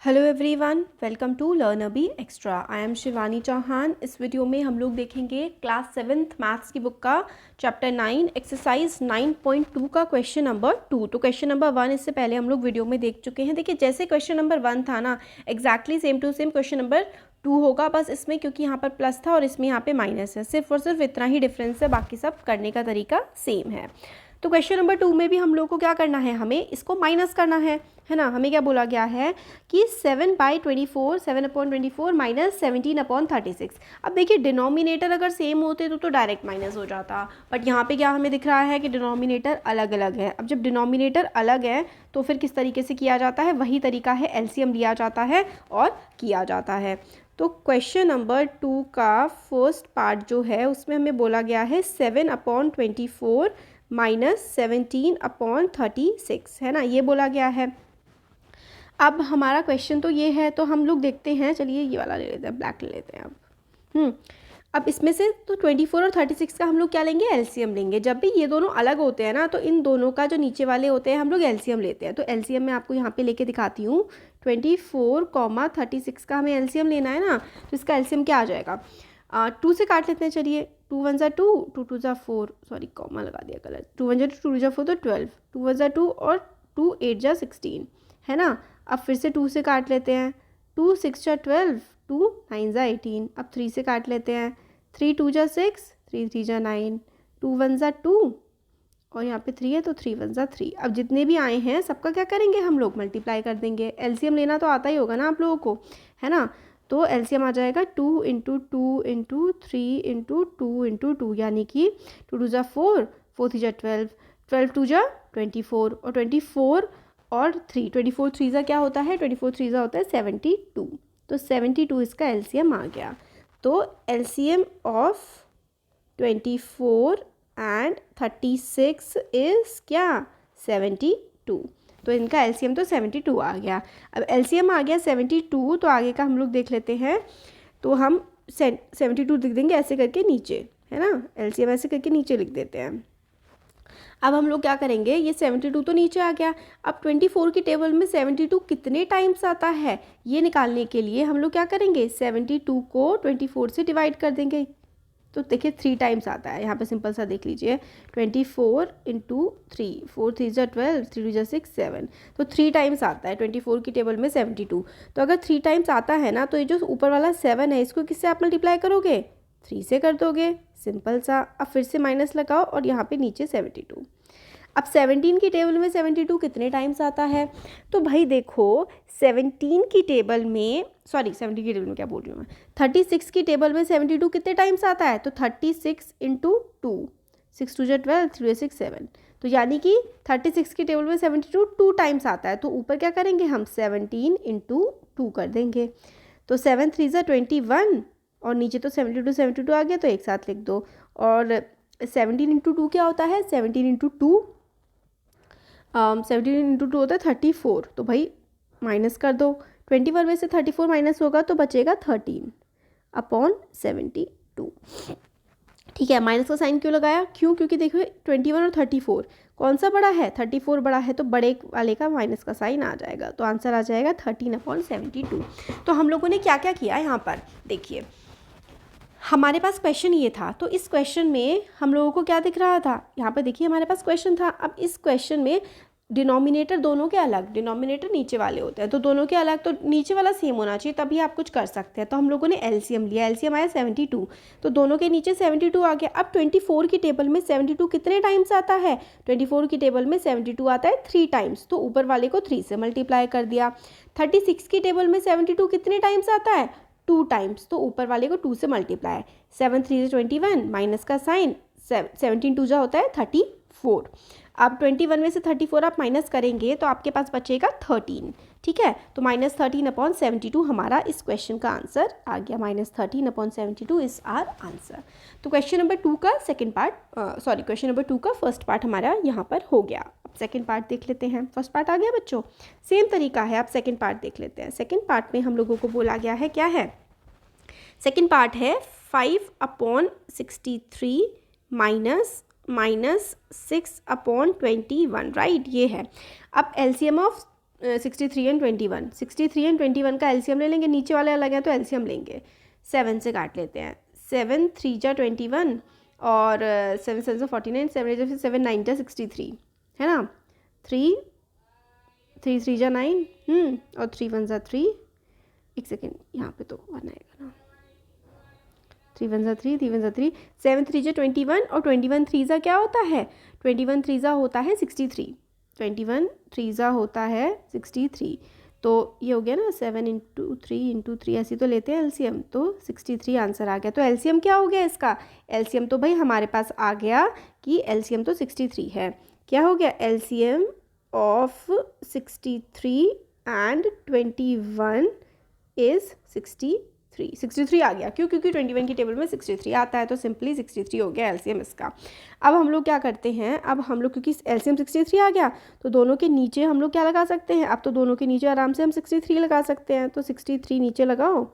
Hello everyone, welcome to learn be extra. I am Shivani Chauhan. इस video में हम लोग देखेंगे क्लास 7th मैथ्स की बुक का चैप्टर 9 एक्सरसाइज 9.2 का क्वेश्चन नंबर 2। तो क्वेश्चन नंबर 1 इससे पहले हम लोग वीडियो में देख चुके हैं। देखिए जैसे क्वेश्चन नंबर 1 था ना, exactly same to same question number 2 होगा, बस इसमें क्योंकि यहाँ पर प्लस था और इसमें यहाँ पे माइनस है, सिर्फ और सिर्फ इतना ही डिफरेंस है, बाकी सब करने का तरीका सेम है। तो क्वेश्चन नंबर 2 में भी हम लोग को क्या करना है, हमें इसको माइनस करना है ना। हमें क्या बोला गया है कि 7/24 7/24 माइनस 17/36। अब देखिए डिनोमिनेटर अगर सेम होते तो डायरेक्ट माइनस हो जाता, बट यहाँ पे क्या हमें दिख रहा है कि डिनोमिनेटर अलग अलग है। अब जब डिनोमिनेटर अलग है तो फिर किस तरीके से किया जाता है, वही तरीका है, एलसीएम लिया जाता है और किया जाता है। तो क्वेश्चन नंबर 2 का फर्स्ट पार्ट जो है उसमें हमें बोला गया है 7/24 माइनस 17/36 है ना, ये बोला गया है। अब हमारा क्वेश्चन तो ये है, तो हम लोग देखते हैं, चलिए ये वाला ले लेते हैं, ब्लैक ले लेते हैं अब इसमें से तो 24 और 36 का हम लोग क्या लेंगे, एलसीएम लेंगे। जब भी ये दोनों अलग होते हैं ना तो इन दोनों का जो नीचे वाले होते हैं हम लोग एलसीएम लेते हैं। तो एलसीएम मैं आपको यहाँ पे लेके दिखाती हूँ। 24, 36 का हमें एलसीएम लेना है ना, तो इसका एलसीएम क्या आ जाएगा, 2 से काट लेते हैं। चलिए 2 1 2, 2 2 4, सॉरी कॉमा लगा दिया गलत, 2 1 2, 2 2 4 तो 12, 2 1 2 और 2 8 16 है ना। अब फिर से 2 से काट लेते हैं, 2 6 12, 2 9 18। अब 3 से काट लेते हैं, 3 2 6, 3 3 9, 2 1 2 और यहाँ पे 3 है तो 3 1 3। अब जितने भी आए हैं सबका क्या करेंगे, हम लोग मल्टीप्लाई कर देंगे। एलसीएम लेना तो आता ही होगा ना आप लोगों को, है ना। तो एलसीएम आ जाएगा 2 × 2 × 3 × 2 × 2, यानी कि 2 2 4, 4 3 12, 12 2 24 और 24 और 3, 24 3 क्या होता है, 24 3 होता है 72। तो 72 इसका एलसीएम आ गया। तो एलसीएम ऑफ 24 एंड 36 इज़ क्या, 72। तो इनका एलसीएम तो 72 आ गया। अब एलसीएम आ गया 72, तो आगे का हम लोग देख लेते हैं। तो हम 72 लिख देंगे ऐसे करके नीचे, है ना, एलसीएम ऐसे करके नीचे लिख देते हैं। अब हम लोग क्या करेंगे, ये 72 तो नीचे आ गया। अब 24 की टेबल में 72 कितने टाइम्स आता है ये निकालने के लिए हम लोग क्या करेंगे, 72 को 24 से डिवाइड कर देंगे। तो देखिए 3 टाइम्स आता है, यहाँ पे सिंपल सा देख लीजिए, 24 × 3, 4 3 12, 3 2 6 7। तो 3 टाइम्स आता है 24 की टेबल में 72। तो अगर 3 टाइम्स आता है ना, तो ये जो ऊपर वाला 7 है इसको किससे आप मल्टीप्लाई करोगे, 3 से कर दोगे, सिंपल सा। अब फिर से माइनस लगाओ और यहाँ पे नीचे 72। अब 17 की टेबल में 72 कितने टाइम्स आता है, तो भाई देखो 17 की टेबल में, सॉरी 17 की टेबल में क्या बोल रही हूँ मैं, 36 की टेबल में 72 कितने टाइम्स आता है, तो 36 × 2, 6 2 12, 3 6 7। तो यानी कि 36 की टेबल में 72 2 टाइम्स आता है। तो ऊपर क्या करेंगे हम, 17 × 2 कर देंगे। तो 7 3 21 और नीचे तो 72 72 आ गया, तो एक साथ लिख दो। और 17 × 2 क्या होता है, 17 × 2 17 × 2 होता है 34। तो भाई माइनस कर दो, 21 में से 34 माइनस होगा तो बचेगा 13/72। ठीक है, माइनस का साइन क्यों लगाया, क्यों, क्योंकि देखो 21 और 34 कौन सा बड़ा है, 34 बड़ा है, तो बड़े वाले का माइनस का साइन आ जाएगा। तो आंसर आ जाएगा 13/72। तो हम लोगों ने क्या क्या किया यहाँ पर, देखिए हमारे पास क्वेश्चन ये था, तो इस क्वेश्चन में हम लोगों को क्या दिख रहा था, यहाँ पर देखिए हमारे पास क्वेश्चन था। अब इस क्वेश्चन में डिनोमिनेटर दोनों के अलग, डिनोमिनेटर नीचे वाले होते हैं, तो दोनों के अलग, तो नीचे वाला सेम होना चाहिए तभी आप कुछ कर सकते हैं। तो हम लोगों ने एलसीएम लिया, एलसीएम आया 72, तो दोनों के नीचे 72 आ गया। अब 24 की टेबल में 72 कितने टाइम्स आता है, 24 की टेबल में 72 आता है 3 टाइम्स, तो ऊपर वाले को 3 से मल्टीप्लाई कर दिया। 36 की टेबल में 72 कितने टाइम्स आता है, 2 टाइम्स, तो ऊपर वाले को 2 से मल्टीप्लाई। 7 3 21, माइनस का साइन, 17 2 होता है 34। अब 21 में से 34 आप माइनस करेंगे तो आपके पास बचेगा 13। ठीक है, तो -13/72 हमारा इस क्वेश्चन का आंसर आ गया। -13/72 इज आर आंसर। तो क्वेश्चन नंबर 2 का second part, sorry question number 2 का फर्स्ट पार्ट हमारा यहाँ पर हो गया। अब सेकंड पार्ट देख लेते हैं। फर्स्ट पार्ट आ गया बच्चों, सेम तरीका है, आप सेकंड पार्ट देख लेते हैं। सेकंड पार्ट में हम लोगों को बोला गया है, क्या है, सेकंड पार्ट है 5/63 -6/21, राइट, ये है। अब एलसीएम ऑफ 63 एंड 21, 63 एंड 21 का एलसीएम ले लेंगे, नीचे वाले अलग है तो एलसीएम लेंगे। 7 से काट लेते हैं, 7 3 जा 21 और 7 7 जा 49, 7 8 7 9 जा 63 है ना। 3 3 3 जा 9 और 3 1 जा 3, एक सेकेंड यहाँ पे तो 1 आएगा ना, 3 1 जा 3, 3 1 जा 3, 7 3 जा 21 और 21 3 जा क्या होता है, 21 3 जा होता है 63, 21 3 जा होता है 63। तो ये हो गया ना 7 इंटू 3 ऐसी तो लेते हैं एलसीएम, तो 63 आंसर आ गया। तो एलसीएम क्या हो गया इसका, एलसीएम तो भाई हमारे पास आ गया कि एलसीएम तो 63 है। क्या हो गया, एलसीएम ऑफ 63 एंड 21 इज़ 63 आ गया। क्यों, क्योंकि 21 की टेबल में 63 आता है, तो सिंपली 63 हो गया एलसीएम इसका। अब हम लोग क्या करते हैं, अब हम लोग क्योंकि एलसीएम 63 आ गया तो दोनों के नीचे हम लोग क्या लगा सकते हैं, अब तो दोनों के नीचे आराम से हम 63 लगा सकते हैं। तो 63 नीचे लगाओ।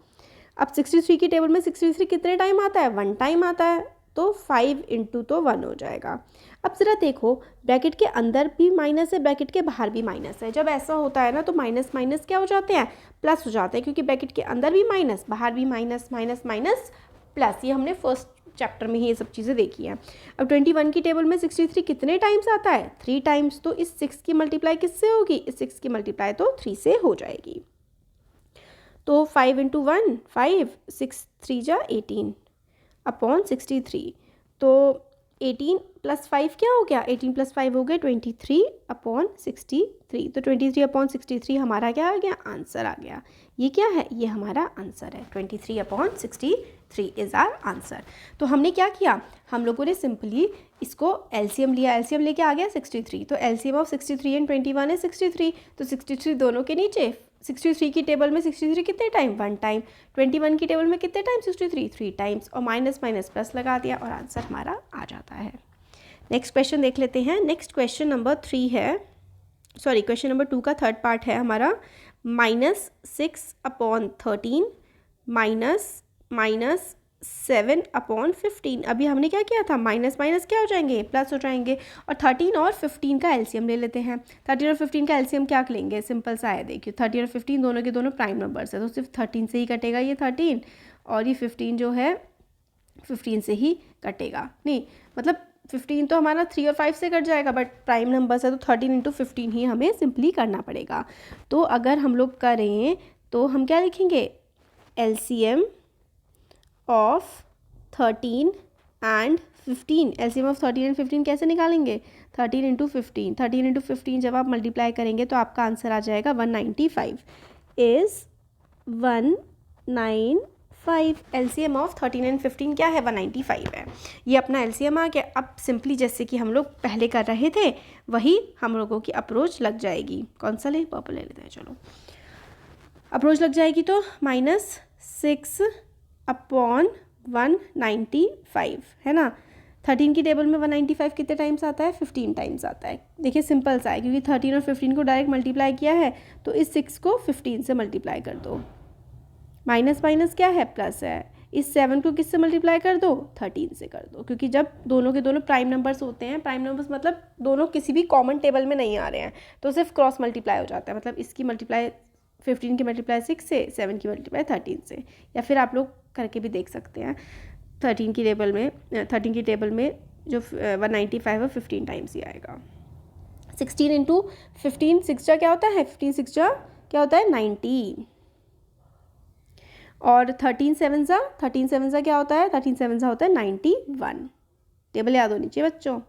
अब 63 की टेबल में 63 कितने टाइम आता है, 1 टाइम आता है, तो 5 इंटू तो 1 हो जाएगा। अब ज़रा देखो, ब्रैकेट के अंदर भी माइनस है, ब्रैकेट के बाहर भी माइनस है। जब ऐसा होता है ना तो माइनस माइनस क्या हो जाते हैं, प्लस हो जाते हैं, क्योंकि ब्रैकेट के अंदर भी माइनस, बाहर भी माइनस, माइनस माइनस प्लस। ये हमने फर्स्ट चैप्टर में ही ये सब चीज़ें देखी हैं। अब 21 की टेबल में 63 कितने टाइम्स आता है, 3 टाइम्स। तो इस 6 की मल्टीप्लाई किससे होगी, इस 6 की मल्टीप्लाई तो 3 से हो जाएगी। तो 5 इंटू 1 5, 6 3 जा 18 अपॉन 63। तो 18 प्लस 5 क्या हो गया, 18 प्लस 5 हो गया 23 अपॉन 63। तो 23 अपॉन 63 हमारा क्या आ गया, आंसर आ गया। ये क्या है, ये हमारा आंसर है, 23 अपॉन 63 इज़ आर आंसर। तो हमने क्या किया, हम लोगों ने सिंपली इसको एलसीएम लिया, एलसीएम लेके आ गया 63। तो एलसीएम ऑफ 63 एंड 21 है 63। तो 63 दोनों के नीचे, 63 की टेबल में 63 कितने टाइम, 1 टाइम। 21 की टेबल में कितने टाइम, 63 3 टाइम्स, और माइनस माइनस प्लस लगा दिया और आंसर हमारा आ जाता है। नेक्स्ट क्वेश्चन देख लेते हैं। नेक्स्ट क्वेश्चन नंबर 3 है, सॉरी क्वेश्चन नंबर 2 का थर्ड पार्ट है हमारा। -6 अपॉन 13 माइनस 7 अपॉन 15। अभी हमने क्या किया था, माइनस माइनस क्या हो जाएंगे, प्लस हो जाएंगे। और 13 और 15 का एलसीएम ले लेते हैं। 13 और 15 का एलसीएम क्या लेंगे, सिंपल सा है, देखिए 13 और 15 दोनों के दोनों प्राइम नंबर्स है, तो सिर्फ 13 से ही कटेगा ये 13, और ये 15 जो है 15 से ही कटेगा। नहीं मतलब 15 तो हमारा 3 और 5 से कट जाएगा, बट प्राइम नंबर्स है तो 13 इंटू 15 ही हमें सिंपली करना पड़ेगा। तो अगर हम लोग करें तो हम क्या लिखेंगे, LCM of 13 and 15। LCM of 13 and 15 कैसे निकालेंगे, 13 इंटू 15, 13 इंटू 15 जब आप मल्टीप्लाई करेंगे तो आपका आंसर आ जाएगा 195 इज़ 195। एलसीएम ऑफ 13 एंड 15 क्या है, 195 है। ये अपना एलसीएम आ गया। अब सिंपली जैसे कि हम लोग पहले कर रहे थे वही हम लोगों की अप्रोच लग जाएगी। कौन सा ले, पर्पल ले लेते हैं, चलो अप्रोच लग जाएगी। तो -6 अपॉन 195 है ना। 13 की टेबल में 195 कितने टाइम्स आता है, 15 टाइम्स आता है। देखिए सिंपल सा है, क्योंकि 13 और 15 को डायरेक्ट मल्टीप्लाई किया है, तो इस 6 को 15 से मल्टीप्लाई कर दो। माइनस माइनस क्या है, प्लस है। इस 7 को किससे मल्टीप्लाई कर दो, 13 से कर दो, क्योंकि जब दोनों के दोनों प्राइम नंबर्स होते हैं, प्राइम नंबर्स मतलब दोनों किसी भी कॉमन टेबल में नहीं आ रहे हैं, तो सिर्फ क्रॉस मल्टीप्लाई हो जाता है। मतलब इसकी मल्टीप्लाई 15 की मल्टीप्लाई 6 से, 7 की मल्टीप्लाई 13 से, या फिर आप लोग करके भी देख सकते हैं। 13 की टेबल में जो 195 है 15 टाइम्स ही आएगा। 16 इंटू 15, 6 जा क्या होता है, 15 6 जा क्या होता है, 90। और 13 7 जा क्या होता है, 13 7 जा होता है 91। टेबल याद होनी चाहिए बच्चों,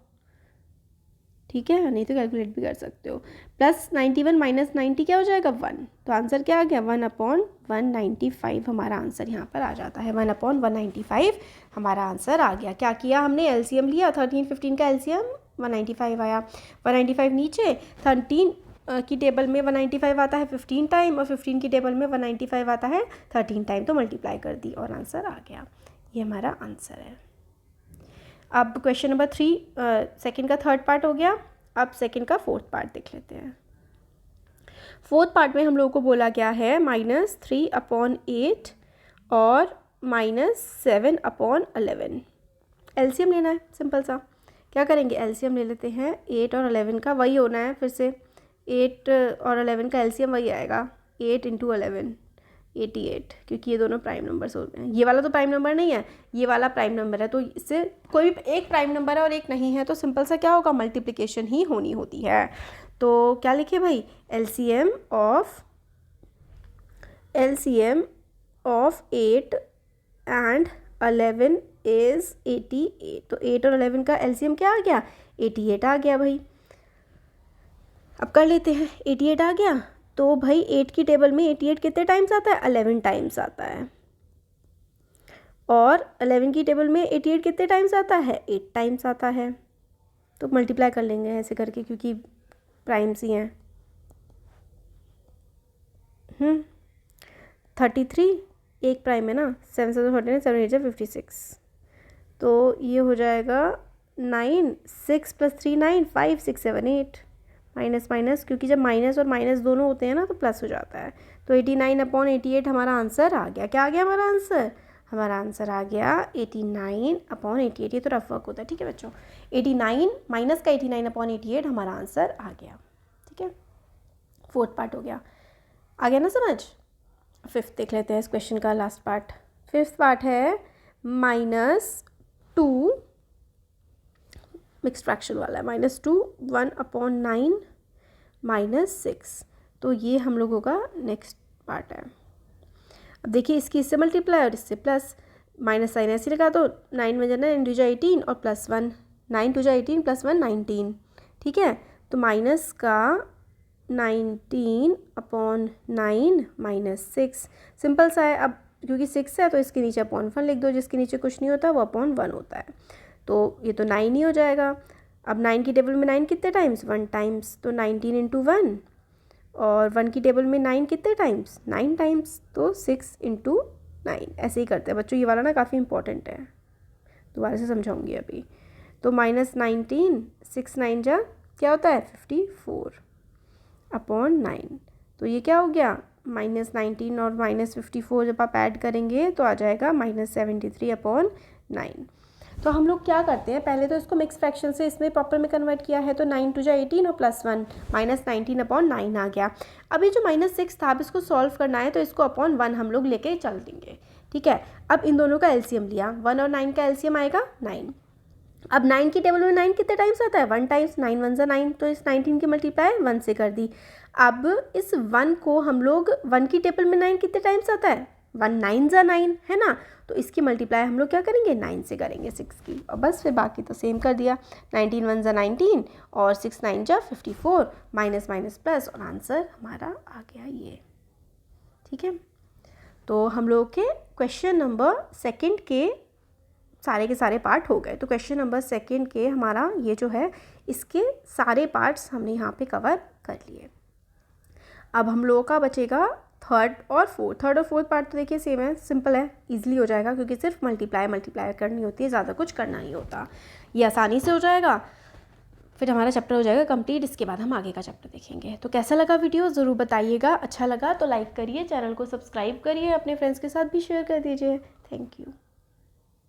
ठीक है, नहीं तो कैलकुलेट भी कर सकते हो। प्लस 91 माइनस 90 क्या हो जाएगा, 1। तो आंसर क्या आ गया, 1 अपॉन 195 हमारा आंसर यहाँ पर आ जाता है। 1 अपॉन 195 हमारा आंसर आ गया। क्या किया हमने, एलसीएम लिया, 13 15 का एलसीएम 195 आया। 195 नीचे, 13 की टेबल में 195 आता है 15 टाइम, और 15 की टेबल में 195 आता है 13 टाइम, तो मल्टीप्लाई कर दी और आंसर आ गया। ये हमारा आंसर है। अब क्वेश्चन नंबर 3 सेकंड का थर्ड पार्ट हो गया। अब सेकंड का फोर्थ पार्ट देख लेते हैं। फोर्थ पार्ट में हम लोगों को बोला गया है -3 अपॉन 8 और -7 अपॉन 11। एलसीएम लेना है, सिंपल सा। क्या करेंगे, एलसीएम ले लेते हैं 8 और 11 का, वही होना है फिर से 8 और 11 का एलसीएम वही आएगा 8 × 11 88, क्योंकि ये दोनों प्राइम नंबर्स होते हैं। ये वाला तो प्राइम नंबर नहीं है, ये वाला प्राइम नंबर है, तो इससे कोई भी एक प्राइम नंबर है और एक नहीं है तो सिंपल सा क्या होगा, मल्टीप्लिकेशन ही होनी होती है। तो क्या लिखे भाई, एलसीएम ऑफ 8 एंड 11 इज़ 88। तो 8 और 11 का एलसीएम क्या आ गया, 88 आ गया भाई। अब कर लेते हैं, 88 आ गया तो भाई 8 की टेबल में 88 कितने टाइम्स आता है, 11 टाइम्स आता है। और 11 की टेबल में 88 कितने टाइम्स आता है, 8 टाइम्स आता है। तो मल्टीप्लाई कर लेंगे ऐसे करके, क्योंकि प्राइम्स ही हैं। 33 एक प्राइम है ना, 7 7 49 7 8 56, तो ये हो जाएगा 9 6 + 3 9 5 6 7 8 माइनस माइनस, क्योंकि जब माइनस और माइनस दोनों होते हैं ना तो प्लस हो जाता है। तो 89/88 हमारा आंसर आ गया। क्या आ गया हमारा आंसर, हमारा आंसर आ गया 89/88। ये तो रफ वर्क होता है, ठीक है बच्चों। 89 माइनस का 89/88 हमारा आंसर आ गया, ठीक है। 4th पार्ट हो गया, आ गया ना समझ। 5th देख लेते हैं इस क्वेश्चन का लास्ट पार्ट। 5th पार्ट है -2, मिक्स फ्रैक्शन वाला है, -2 1/9 -6। तो ये हम लोगों का नेक्स्ट पार्ट है। अब देखिए इसकी इससे मल्टीप्लाई और इससे प्लस, माइनस साइन ऐसे लगा तो 9 में जाना 9 × 18 और +1 9 × 18 +1 19, ठीक है। तो माइनस का 19/9 -6 सिंपल सा है। अब क्योंकि 6 है तो इसके नीचे /1 लिख दो, जिसके नीचे कुछ नहीं होता वो /1 होता है। तो ये तो 9 ही हो जाएगा। अब 9 की टेबल में 9 कितने टाइम्स, 1 टाइम्स, तो 19 × 1, और 1 की टेबल में 9 कितने टाइम्स, 9 टाइम्स, तो 6 × 9। ऐसे ही करते हैं बच्चों, ये वाला ना काफ़ी इंपॉर्टेंट है, दोबारा से समझाऊंगी अभी। तो -19 6 9 जा क्या होता है 54/9। तो ये क्या हो गया, -19 और -54 जब आप ऐड करेंगे तो आ जाएगा -73/9। तो हम लोग क्या करते हैं, पहले तो इसको मिक्स फ्रैक्शन से इसमें प्रॉपर में कन्वर्ट किया है, तो 9 × 18 और +1 -19/9 आ गया। अभी जो -6 था, अब इसको सॉल्व करना है तो इसको /1 हम लोग लेके चल देंगे, ठीक है। अब इन दोनों का एलसीएम लिया, 1 और 9 का एलसीएम आएगा 9। अब 9 की टेबल में 9 कितने टाइम्स आता है, 1 टाइम्स, 9 1 9, तो इस 19 की मल्टीप्लाई 1 से कर दी। अब इस 1 को हम लोग 1 की टेबल में 9 कितने टाइम्स आता है, 1 9 9 है ना, तो इसकी मल्टीप्लाई हम लोग क्या करेंगे 9 से करेंगे 6 की, और बस फिर बाकी तो सेम कर दिया। 19 1 19 और 6 9 54, माइनस माइनस प्लस, और आंसर हमारा आ गया ये, ठीक है। तो हम लोग के क्वेश्चन नंबर 2 के सारे के सारे पार्ट हो गए। तो क्वेश्चन नंबर 2 के हमारा ये जो है इसके सारे पार्ट्स हमने यहाँ पे कवर कर लिए। अब हम लोगों का बचेगा 3rd और 4th पार्ट। तो देखिए सेम है, सिंपल है, इजीली हो जाएगा, क्योंकि सिर्फ मल्टीप्लाई करनी होती है, ज़्यादा कुछ करना नहीं होता। ये आसानी से हो जाएगा, फिर हमारा चैप्टर हो जाएगा कंप्लीट। इसके बाद हम आगे का चैप्टर देखेंगे। तो कैसा लगा वीडियो ज़रूर बताइएगा, अच्छा लगा तो लाइक करिए, चैनल को सब्सक्राइब करिए, अपने फ्रेंड्स के साथ भी शेयर कर दीजिए। Thank you.